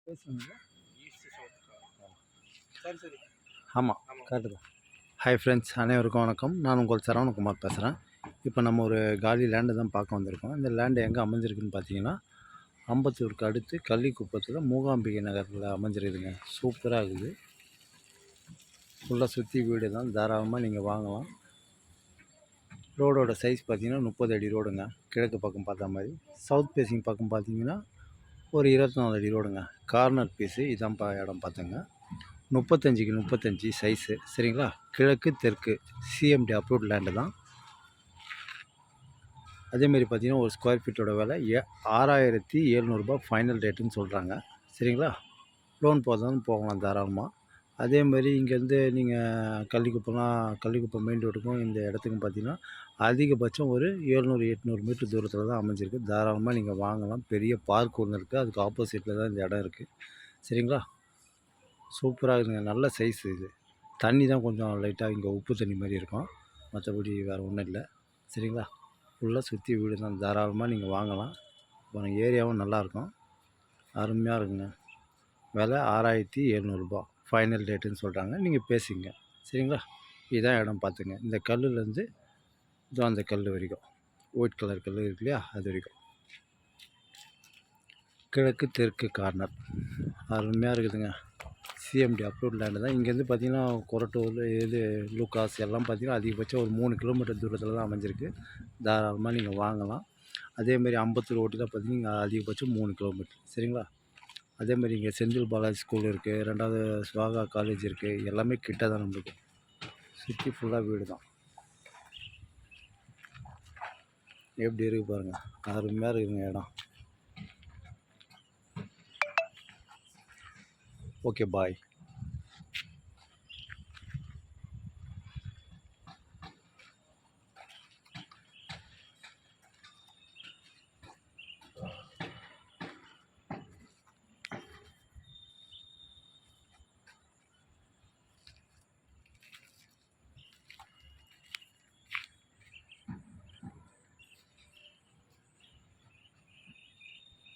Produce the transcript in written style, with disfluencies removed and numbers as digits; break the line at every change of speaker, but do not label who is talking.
பேசுங்க.
சரி சரி
ஆமாம், கரெக்டு தான். ஹாய் ஃப்ரெண்ட்ஸ், அனைவருக்கும் வணக்கம். நான் உங்கள் சரவணகுமார் பேசுகிறேன். இப்போ நம்ம ஒரு காலி லேண்டு தான் பார்க்க வந்திருக்கோம். இந்த லேண்டு எங்கே அமைஞ்சிருக்குன்னு பார்த்தீங்கன்னா, அம்பத்தூருக்கு அடுத்து கள்ளிக்குப்பத்தில் மூகாம்பிகை நகரில் அமைஞ்சிருக்குதுங்க. சூப்பராக இருக்குது. ஃபுல்லாக சுற்றி வீடு தான், தாராளமாக நீங்கள் வாங்கலாம். ரோடோட சைஸ் பார்த்தீங்கன்னா 30 அடி ரோடுங்க. கிழக்கு பக்கம் பார்த்த மாதிரி. சவுத் ஃபேஸிங் பக்கம் பார்த்தீங்கன்னா ஒரு 24 அடி ரோடுங்க. கார்னர் பீஸு இதான் இடம் பார்த்துங்க. 35க்கு 35 சைஸு, சரிங்களா. கிழக்கு தெற்கு சிஎம்டி அப்ரூவ்ட் லேண்டு தான். அதேமாரி பார்த்தீங்கன்னா ஒரு ஸ்கொயர் ஃபீட்டோட விலை 6700 ரூபாய் ஃபைனல் ரேட்டுன்னு சொல்கிறாங்க, சரிங்களா. லோன் போகிறதாலும் போகலாம் தாராளமாக. அதேமாதிரி இங்கேருந்து நீங்கள் கள்ளிக்குப்பம் மெயின் ரோட்டுக்கும் இந்த இடத்துக்கும் பார்த்தீங்கன்னா அதிகபட்சம் ஒரு 700-800 மீட்டர் தூரத்தில் தான் அமைஞ்சிருக்கு. தாராளமாக நீங்கள் வாங்கலாம். பெரிய பார்க் ஒன்று இருக்குது, அதுக்கு ஆப்போசிட்டில் தான் இந்த இடம் இருக்குது, சரிங்களா. சூப்பராக இருக்குங்க. நல்ல சைஸ் இது. தண்ணி தான் கொஞ்சம் லைட்டாக இங்கே உப்பு தண்ணி மாதிரி இருக்கும், மற்றபடி வேறு ஒன்றும் இல்லை, சரிங்களா. ஃபுல்லாக சுற்றி வீடு தான், தாராளமாக நீங்கள் வாங்கலாம். அப்புறம் ஏரியாவும் நல்லாயிருக்கும், அருமையாக இருக்குங்க. விலை 6700 ரூபா ஃபைனல் ரேட்டுன்னு சொல்கிறாங்க. நீங்கள் பேசிங்க, சரிங்களா. இதுதான் இடம் பார்த்துங்க. இந்த கல்லுலேருந்து இதுதான் அந்த கல் வரைக்கும், ஒயிட் கலர் கல் இருக்கு இல்லையா, அது வரைக்கும். கிழக்கு தெற்கு கார்னர் அருமையாக இருக்குதுங்க. சிஎம்டி அப்ரூவ்ட் லேண்டு தான். இங்கேருந்து பார்த்தீங்கன்னா கொரட்டூர் லூக்காஸ் எல்லாம் பார்த்தீங்கன்னா அதிகபட்சம் ஒரு 3 கிலோமீட்டர் தூரத்தில் தான் அமைஞ்சிருக்கு. தாராளமாக நீங்கள் வாங்கலாம். அதேமாரி அம்பத்தூர் ஓட்டி தான் பார்த்தீங்கன்னா அதிகபட்சம் 3 கிலோமீட்டர், சரிங்களா. அதேமாதிரி இங்கே செந்தில் பாலாஜி ஸ்கூல் இருக்குது, 2வது ஸ்வாகா காலேஜ் இருக்குது, எல்லாமே கிட்ட தான் நம்மளுக்கு. சுற்றி ஃபுல்லாக வீடு தான். எப்படி இருக்குது பாருங்கள், அருமையாக இருக்குதுங்க இடம். ஓகே, பாய்.